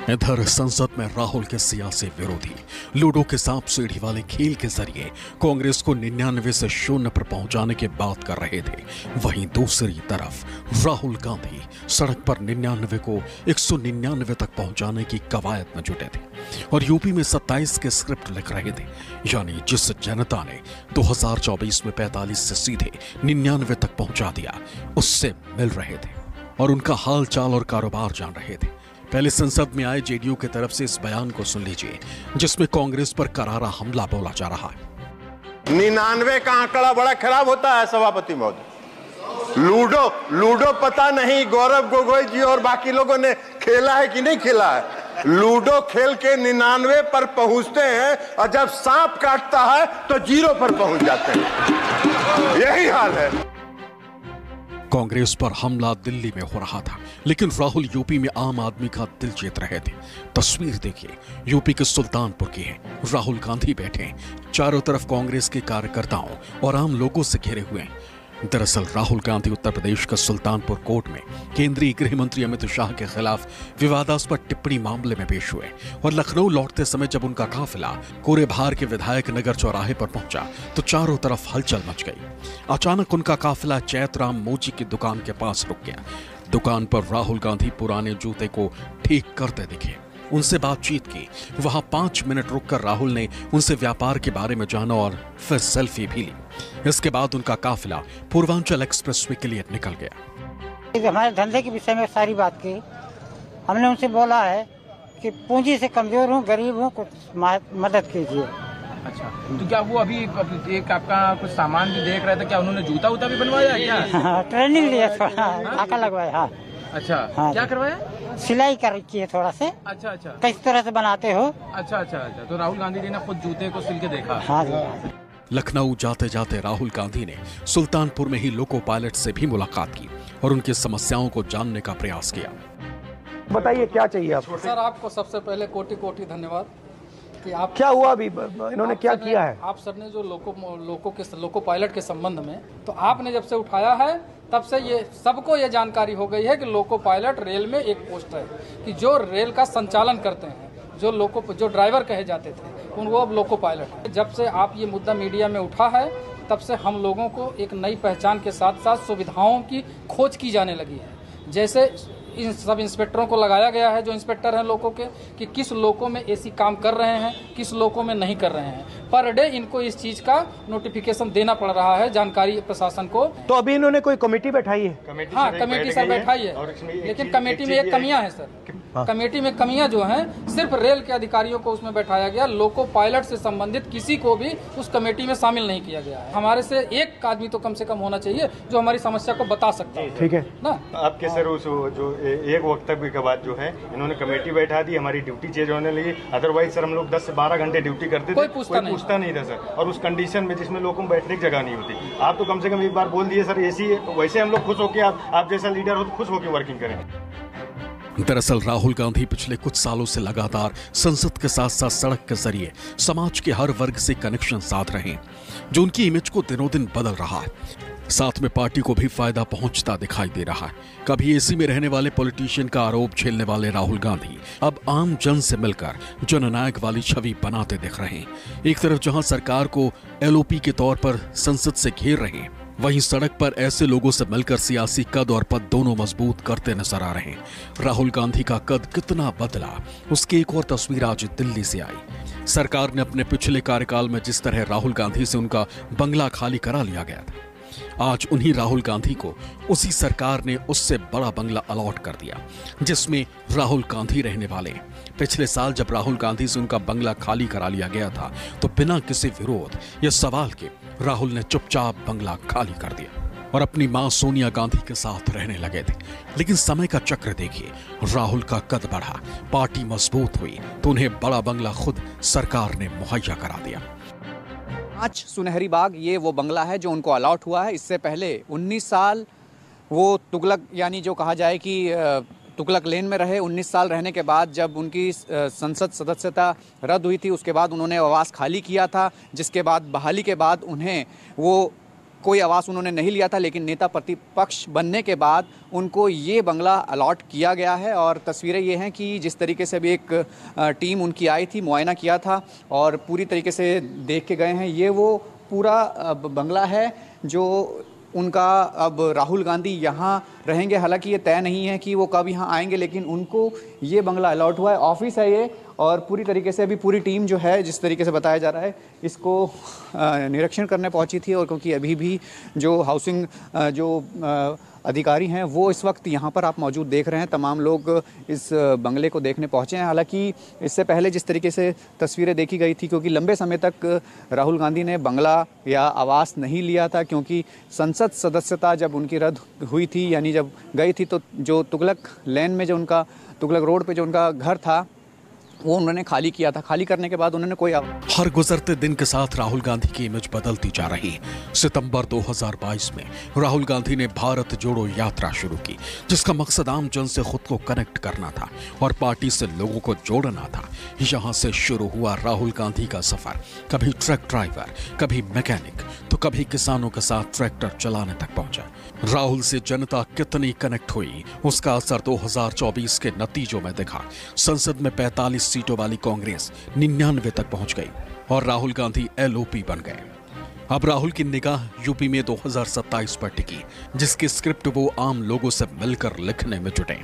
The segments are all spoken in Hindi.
इधर संसद में राहुल के सियासी विरोधी लूडो के सांप सीढ़ी वाले खेल के जरिए कांग्रेस को 99 से 0 पर पहुंचाने की बात कर रहे थे। वहीं दूसरी तरफ राहुल गांधी सड़क पर 99 को 199 तक पहुंचाने की कवायद में जुटे थे और यूपी में 27 के स्क्रिप्ट लिख रहे थे, यानी जिस जनता ने 2024 में 45 से सीधे 99 तक पहुंचा दिया उससे मिल रहे थे और उनका हाल चाल और कारोबार जान रहे थे। पहले संसद में आए जेडीयू की तरफ से इस बयान को सुन लीजिए, जिसमें कांग्रेस पर करारा हमला बोला जा रहा है। 99 का आंकड़ा बड़ा खराब होता है सभापति महोदय। लूडो पता नहीं गौरव गोगोई जी और बाकी लोगों ने खेला है कि नहीं खेला है। लूडो खेल के 99 पर पहुंचते हैं और जब सांप काटता है तो 0 पर पहुंच जाते हैं। यही हाल है। कांग्रेस पर हमला दिल्ली में हो रहा था, लेकिन राहुल यूपी में आम आदमी का दिल जीत रहे थे। तस्वीर देखिए, यूपी के सुल्तानपुर की है। राहुल गांधी बैठे चारों तरफ कांग्रेस के कार्यकर्ताओं और आम लोगों से घिरे हुए हैं। दरअसल राहुल गांधी उत्तर प्रदेश के सुल्तानपुर कोर्ट में केंद्रीय गृह मंत्री अमित शाह के खिलाफ विवादास्पद टिप्पणी मामले में पेश हुए और लखनऊ लौटते समय जब उनका काफिला कोरे भार के विधायक नगर चौराहे पर पहुंचा तो चारों तरफ हलचल मच गई। अचानक उनका काफिला चैतराम मोची की दुकान के पास रुक गया। दुकान पर राहुल गांधी पुराने जूते को ठीक करते दिखे, उनसे बातचीत की। वहां 5 मिनट रुककर राहुल ने उनसे व्यापार के बारे में जाना और फिर सेल्फी भी ली। इसके बाद उनका काफिला पूर्वांचल एक्सप्रेसवे के लिए निकल गया। हमारे धंधे के विषय में सारी बात की। हमने उनसे बोला है कि पूंजी से कमजोर हूँ, गरीब हूँ, कुछ मदद कीजिए। अच्छा, तो क्या वो अभी एक आपका कुछ सामान भी देख रहे थे, क्या उन्होंने जूता उता भी बनवाया क्या? हाँ, ट्रेनिंग लिया, थोड़ा धागा लगवाया। हाँ। अच्छा, हाँ, क्या करवाया? सिलाई कर रखी है थोड़ा से। अच्छा अच्छा, किस तरह से बनाते हो? अच्छा अच्छा अच्छा, तो राहुल गांधी जी ने खुद जूते को सिल के देखा। हाँ। लखनऊ जाते जाते राहुल गांधी ने सुल्तानपुर में ही लोको पायलट से भी मुलाकात की और उनकी समस्याओं को जानने का प्रयास किया। बताइए क्या चाहिए आपको? सर, आपको सबसे पहले कोटि कोटि धन्यवाद कि आप क्या हुआ अभी, इन्होंने क्या किया है? आप सर ने जो लोको पायलट के संबंध में, तो आपने जब से उठाया है तब से ये सबको ये जानकारी हो गई है कि लोको पायलट रेल में एक पोस्ट है कि जो रेल का संचालन करते हैं, जो ड्राइवर कहे जाते थे वो अब लोको पायलट है। जब से आप ये मुद्दा मीडिया में उठा है तब से हम लोगों को एक नई पहचान के साथ साथ सुविधाओं की खोज की जाने लगी है। जैसे इन सब इंस्पेक्टरों को लगाया गया है, जो इंस्पेक्टर हैं लोको के, कि किस लोको में एसी काम कर रहे हैं, किस लोको में नहीं कर रहे हैं। पर डे इनको इस चीज का नोटिफिकेशन देना पड़ रहा है, जानकारी प्रशासन को। तो अभी इन्होंने कोई कमेटी बैठाई है? हाँ, कमेटी सर बैठाई है, लेकिन कमेटी में एक कमियां है सर। कमेटी में कमियां जो हैं, सिर्फ रेल के अधिकारियों को उसमें बैठाया गया, लोको पायलट से संबंधित किसी को भी उस कमेटी में शामिल नहीं किया गया है। हमारे से एक आदमी तो कम से कम होना चाहिए जो हमारी समस्या को बता सकता है। ठीक है ना? आपके सर उस जो एक वक्तव्य के बाद जो है इन्होंने कमेटी बैठा दी, हमारी ड्यूटी चेंज होने लगी। अदरवाइज सर हम लोग 10 से 12 घंटे ड्यूटी करते थे, कोई पूछता नहीं था सर। और उस कंडीशन में जिसमें लोगों को बैठने की जगह नहीं होती, आप तो कम से कम एक बार बोल दिए सर एसी है, तो वैसे हम लोग खुश होकर आप जैसा लीडर हो तो खुश होकर वर्किंग करें। दरअसल राहुल गांधी पिछले कुछ सालों से लगातार संसद के साथ साथ सड़क के जरिए समाज के हर वर्ग से कनेक्शन साध रहे हैं, जो उनकी इमेज को दिनों दिन बदल रहा है। साथ में पार्टी को भी फायदा पहुंचता दिखाई दे रहा है। कभी एसी में रहने वाले पॉलिटिशियन का आरोप झेलने वाले राहुल गांधी अब आम जन से मिलकर जननायक वाली छवि बनाते दिख रहे हैं। एक तरफ जहां सरकार को एलओपी के तौर पर संसद से घेर रहे हैं, वहीं सड़क पर ऐसे लोगों से मिलकर सियासी कद और पद दोनों मजबूत करते नजर आ रहे हैं। राहुल गांधी का कद कितना बदला, उसकी एक और तस्वीर आज दिल्ली से आई। सरकार ने अपने पिछले कार्यकाल में जिस तरह राहुल गांधी से उनका बंगला खाली करा लिया गया था, आज उन्हीं राहुल गांधी को उसी सरकार ने उससे बड़ा बंगला अलॉट कर दिया जिसमें राहुल गांधी रहने वाले हैं। पिछले साल जब राहुल गांधी से उनका बंगला खाली करा लिया गया था तो बिना किसी विरोध या सवाल के राहुल ने चुपचाप बंगला खाली कर दिया और अपनी मां सोनिया गांधी के साथ रहने लगे थे। लेकिन समय का चक्र देखिए, राहुल का कद बढ़ा, पार्टी मजबूत हुई तो उन्हें बड़ा बंगला खुद सरकार ने मुहैया करा दिया। 5 सुनहरी बाग ये वो बंगला है जो उनको अलॉट हुआ है। इससे पहले 19 साल वो तुगलक, यानी जो कहा जाए कि तुगलक लेन में रहे। 19 साल रहने के बाद जब उनकी संसद सदस्यता रद्द हुई थी, उसके बाद उन्होंने आवास खाली किया था, जिसके बाद बहाली के बाद उन्हें वो कोई आवास उन्होंने नहीं लिया था, लेकिन नेता प्रतिपक्ष बनने के बाद उनको ये बंगला अलॉट किया गया है। और तस्वीरें ये हैं कि जिस तरीके से अभी एक टीम उनकी आई थी, मुआयना किया था और पूरी तरीके से देख के गए हैं, ये वो पूरा बंगला है जो उनका अब राहुल गांधी यहाँ रहेंगे। हालांकि ये तय नहीं है कि वो कब यहाँ आएंगे, लेकिन उनको ये बंगला अलॉट हुआ है। ऑफिस है ये, और पूरी तरीके से अभी पूरी टीम जो है, जिस तरीके से बताया जा रहा है, इसको निरीक्षण करने पहुंची थी। और क्योंकि अभी भी जो हाउसिंग जो अधिकारी हैं वो इस वक्त यहाँ पर आप मौजूद देख रहे हैं, तमाम लोग इस बंगले को देखने पहुँचे हैं। हालांकि इससे पहले जिस तरीके से तस्वीरें देखी गई थी, क्योंकि लंबे समय तक राहुल गांधी ने बंगला या आवास नहीं लिया था, क्योंकि संसद सदस्यता जब उनकी रद्द हुई थी, यानी जब गई थी, तो जो तुगलक लेन में जो उनका, तुगलक रोड पे जो उनका घर था, वो उन्होंने खाली किया था। खाली करने के बाद उन्होंने कोई हर गुजरते दिन के साथ राहुल गांधी की इमेज बदलती जा रही है। सितंबर 2022 में राहुल गांधी ने भारत जोड़ो यात्रा शुरू की, जिसका मकसद आम जन से खुद को कनेक्ट करना था और पार्टी से लोगों को जोड़ना था। यहां से शुरू हुआ राहुल गांधी का सफर, कभी ट्रक ड्राइवर, कभी मैकेनिक, तो कभी किसानों के साथ ट्रैक्टर चलाने तक पहुंचा। राहुल से जनता कितनी कनेक्ट हुई, उसका असर 2024 के नतीजों में दिखा। संसद में 45 सीटों वाली कांग्रेस 99 तक पहुंच गई और राहुल गांधी LOP बन गए। अब राहुल की निगाह यूपी में 2027 पर टिकी, जिसकी स्क्रिप्ट वो आम लोगों से मिलकर लिखने में जुटे।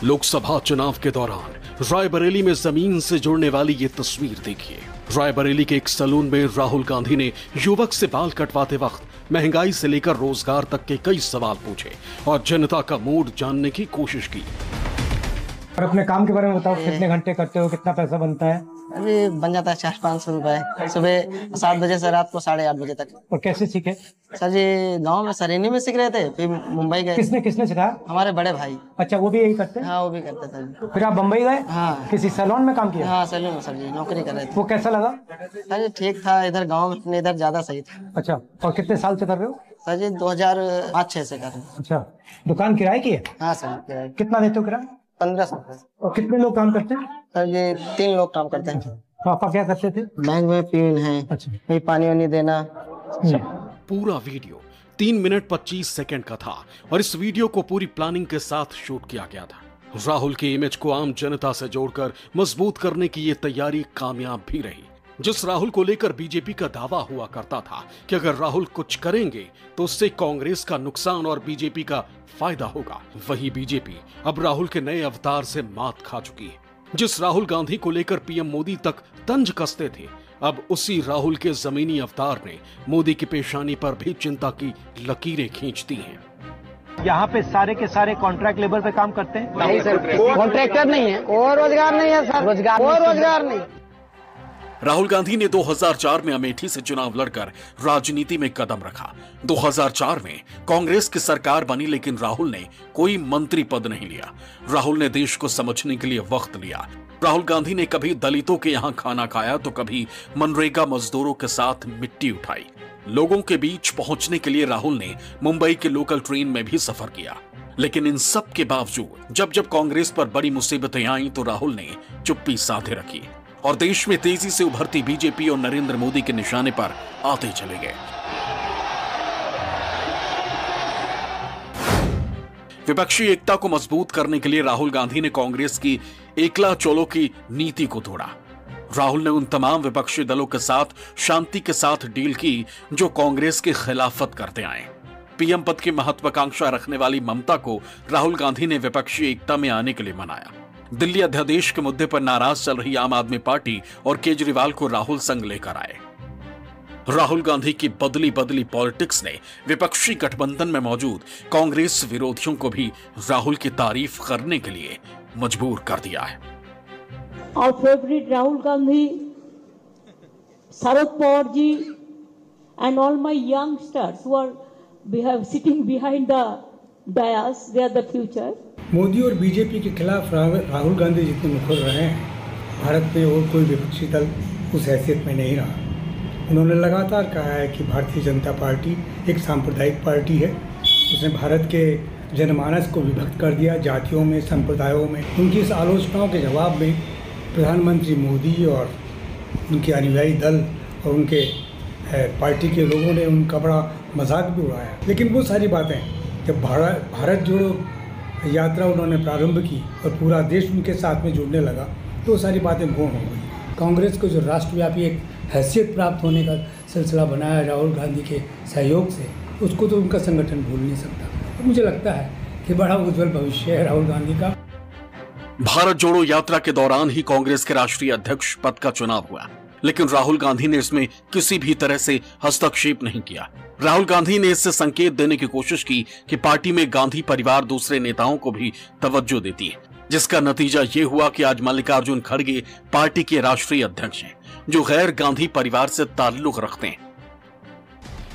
लोकसभा चुनाव के दौरान रायबरेली में जमीन से जुड़ने वाली ये तस्वीर देखिए। रायबरेली के एक सैलून में राहुल गांधी ने युवक से बाल कटवाते वक्त महंगाई से लेकर रोजगार तक के कई सवाल पूछे और जनता का मूड जानने की कोशिश की। और अपने काम के बारे में बताओ, कितने घंटे करते हो, कितना पैसा बनता है? अभी बन जाता है 400-500 रुपए, सुबह 7 बजे से रात को 8:30 बजे तक। और कैसे सीखे? सर जी गांव में सरेनी में सीख रहे थे, फिर मुंबई गए। किसने सिखाया? हमारे बड़े भाई। अच्छा, वो भी यही करते हैं? हाँ, वो भी करते थे। फिर आप बम्बई गए? हाँ। किसी सैलून में काम किया? हाँ, सैलून में सर जी नौकरी कर रहे थे। वो कैसा लगा? सर जी ठीक था, इधर गाँव में अपने इधर ज्यादा सही था। अच्छा, और कितने साल से कर रहे हो? सर जी 2005-6 से कर रहे हैं। अच्छा, दुकान किराए की है? हाँ सर। कितना देते हो किराया? 1500। और कितने लोग काम करते हैं? सर जी 3 लोग काम करते हैं। पापा क्या करते थे? बैंक में पीन है। अच्छा, कहीं पानी वानी देना। पूरा वीडियो 3 मिनट 25 सेकंड का था और इस वीडियो को पूरी प्लानिंग के साथ शूट किया गया था। राहुल की इमेज को आम जनता से जोड़कर मजबूत करने की ये तैयारी कामयाब भी रही। जिस राहुल को लेकर बीजेपी का दावा हुआ करता था कि अगर राहुल कुछ करेंगे तो उससे कांग्रेस का नुकसान और बीजेपी का फायदा होगा, वही बीजेपी अब राहुल के नए अवतार से मात खा चुकी है। जिस राहुल गांधी को लेकर पीएम मोदी तक तंज कसते थे, अब उसी राहुल के जमीनी अवतार ने मोदी की पेशानी पर भी चिंता की लकीरें खींच दी हैं। यहाँ पे सारे के सारे कॉन्ट्रैक्ट लेबर पे काम करते हैं? नहीं सर, कॉन्ट्रैक्टर नहीं है और रोजगार नहीं है सर, रोजगार नहीं। राहुल गांधी ने 2004 में अमेठी से चुनाव लड़कर राजनीति में कदम रखा। 2004 में कांग्रेस की सरकार बनी, लेकिन राहुल ने कोई मंत्री पद नहीं लिया। राहुल ने देश को समझने के लिए वक्त लिया। राहुल गांधी ने कभी दलितों के यहाँ खाना खाया तो कभी मनरेगा मजदूरों के साथ मिट्टी उठाई। लोगों के बीच पहुंचने के लिए राहुल ने मुंबई के लोकल ट्रेन में भी सफर किया। लेकिन इन सब के बावजूद जब जब कांग्रेस पर बड़ी मुसीबतें आईं तो राहुल ने चुप्पी साधे रखी और देश में तेजी से उभरती बीजेपी और नरेंद्र मोदी के निशाने पर आते चले गए। विपक्षी एकता को मजबूत करने के लिए राहुल गांधी ने कांग्रेस की एकला चोलो की नीति को तोड़ा। राहुल ने उन तमाम विपक्षी दलों के साथ शांति के साथ डील की जो कांग्रेस की खिलाफत करते आए। पीएम पद की महत्वाकांक्षा रखने वाली ममता को राहुल गांधी ने विपक्षी एकता में आने के लिए मनाया। दिल्ली अध्यादेश के मुद्दे पर नाराज चल रही आम आदमी पार्टी और केजरीवाल को राहुल संग लेकर आए। राहुल गांधी की बदली पॉलिटिक्स ने विपक्षी गठबंधन में मौजूद कांग्रेस विरोधियों को भी राहुल की तारीफ करने के लिए मजबूर कर दिया है। Our favorite Rahul Gandhi, Sharad Pawar ji, and all my youngsters who are sitting behind the dais, they are the future. Modi और बीजेपी के खिलाफ राहुल गांधी जितने मुखर रहे हैं, भारत में और कोई विपक्षी दल उस हैसियत में नहीं रहा। उन्होंने लगातार कहा है कि भारतीय जनता पार्टी एक सांप्रदायिक पार्टी है। उसने भारत के जनमानस को विभक्त कर दिया, जातियों में, संप्रदायों में। उनकी इस आलोचनाओं के जवाब में प्रधानमंत्री मोदी और उनके अनुयायी दल और उनके पार्टी के लोगों ने उनका बड़ा मजाक भी उड़ाया। लेकिन वो सारी बातें जब भारत जोड़ो यात्रा उन्होंने प्रारंभ की और पूरा देश उनके साथ में जुड़ने लगा तो वो सारी बातें गौण हो गई। कांग्रेस को जो राष्ट्रव्यापी एक हैसियत प्राप्त होने का सिलसिला बनाया राहुल गांधी के सहयोग से, उसको तो उनका संगठन भूल नहीं सकता। तो मुझे लगता है कि बड़ा उज्जवल भविष्य है राहुल गांधी का। भारत जोड़ो यात्रा के दौरान ही कांग्रेस के राष्ट्रीय अध्यक्ष पद का चुनाव हुआ, लेकिन राहुल गांधी ने इसमें किसी भी तरह से हस्तक्षेप नहीं किया। राहुल गांधी ने इससे संकेत देने की कोशिश की कि पार्टी में गांधी परिवार दूसरे नेताओं को भी तवज्जो देती है, जिसका नतीजा ये हुआ कि आज मल्लिकार्जुन खड़गे पार्टी के राष्ट्रीय अध्यक्ष हैं, जो गैर गांधी परिवार से ताल्लुक रखते हैं।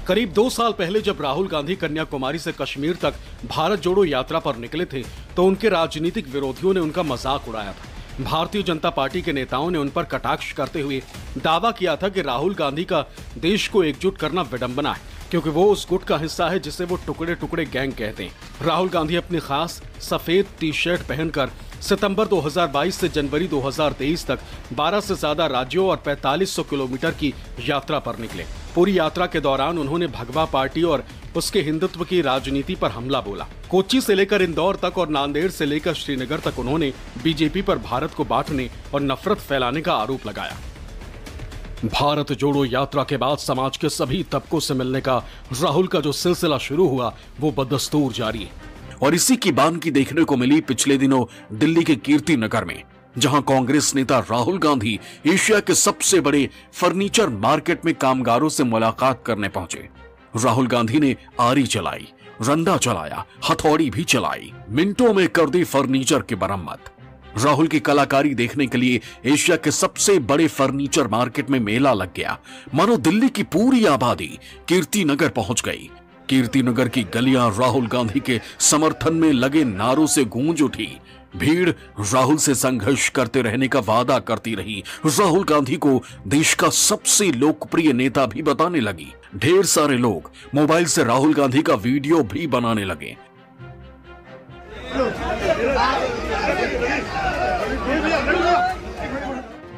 करीब 2 साल पहले जब राहुल गांधी कन्याकुमारी से कश्मीर तक भारत जोड़ो यात्रा पर निकले थे तो उनके राजनीतिक विरोधियों ने उनका मजाक उड़ाया था। भारतीय जनता पार्टी के नेताओं ने उन पर कटाक्ष करते हुए दावा किया था कि राहुल गांधी का देश को एकजुट करना विडंबना है, क्योंकि वो उस गुट का हिस्सा है जिसे वो टुकड़े टुकड़े गैंग कहते हैं। राहुल गांधी अपनी खास सफेद टी शर्ट पहनकर सितंबर 2022 से जनवरी 2023 तक 12 से ज्यादा राज्यों और 4500 किलोमीटर की यात्रा पर निकले। पूरी यात्रा के दौरान उन्होंने भगवा पार्टी और उसके हिंदुत्व की राजनीति पर हमला बोला। कोच्चि से लेकर इंदौर तक और नांदेड़ से लेकर श्रीनगर तक उन्होंने बीजेपी पर भारत को बांटने और नफरत फैलाने का आरोप लगाया। भारत जोड़ो यात्रा के बाद समाज के सभी तबकों से मिलने का राहुल का जो सिलसिला शुरू हुआ वो बदस्तूर जारी है, और इसी की बानगी देखने को मिली पिछले दिनों दिल्ली के कीर्ति नगर में, जहां कांग्रेस नेता राहुल गांधी एशिया के सबसे बड़े फर्नीचर मार्केट में कामगारों से मुलाकात करने पहुंचे। राहुल गांधी ने आरी चलाई, रंडा चलाया, हथौड़ी भी चलाई, मिनटों में कर दी फर्नीचर की मरम्मत। राहुल की कलाकारी देखने के लिए एशिया के सबसे बड़े फर्नीचर मार्केट में मेला लग गया। मानो दिल्ली की पूरी आबादी कीर्ति नगर पहुंच गई। कीर्ति नगर की गलियां राहुल गांधी के समर्थन में लगे नारों से गूंज उठी। भीड़ राहुल से संघर्ष करते रहने का वादा करती रही। राहुल गांधी को देश का सबसे लोकप्रिय नेता भी बताने लगी। ढेर सारे लोग मोबाइल से राहुल गांधी का वीडियो भी बनाने लगे।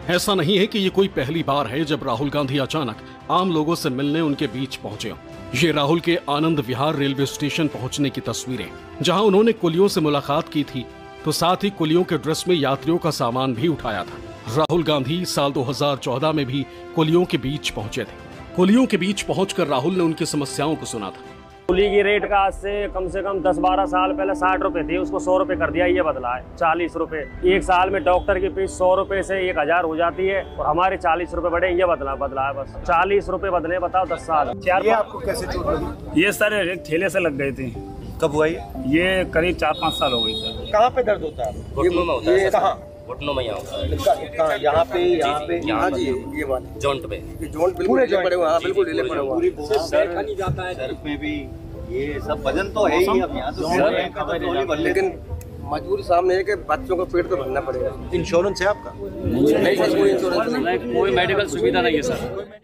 ऐसा नहीं है कि ये कोई पहली बार है जब राहुल गांधी अचानक आम लोगों से मिलने उनके बीच पहुंचे। ये राहुल के आनंद विहार रेलवे स्टेशन पहुंचने की तस्वीरें, जहां उन्होंने कुलियों से मुलाकात की थी, तो साथ ही कुलियों के ड्रेस में यात्रियों का सामान भी उठाया था। राहुल गांधी साल 2014 में भी कुलियों के बीच पहुंचे थे। कुलियों के बीच पहुंचकर राहुल ने उनकी समस्याओं को सुना था। कुली की रेट का आज से कम 10-12 साल पहले 60 रुपए थी, उसको 100 रुपए कर दिया, ये बदला है 40 रुपए। एक साल में डॉक्टर की फीस 100 रुपए से 1000 हो जाती है और हमारे 40 रुपए बढ़े, ये बदला है बस 40 रुपए बदले। बताओ 10 साल। ये आपको कैसे चोट लगी? ये सर एक ठेले से लग गई थी। कब हुआ ये करीब 4-5 साल हो गई सर। कहाँ पे दर्द होता है? घुटनों में होता है। कहाँ? घुटनों में यहाँ होता है। यहाँ पे ये वाले जॉइंट पे, जॉइंट बिल्कुल पड़े हुए, बिल्कुल ढीले पड़े हुए। सर में भी ये सब वजन तो है ही, अब यहाँ तो लेकिन मजबूरी सामने है कि बच्चों का पेट तो भरना पड़ेगा। इंश्योरेंस है आपका? नहीं सर, कोई इंश्योरेंस नहीं, कोई मेडिकल सुविधा नहीं है सर।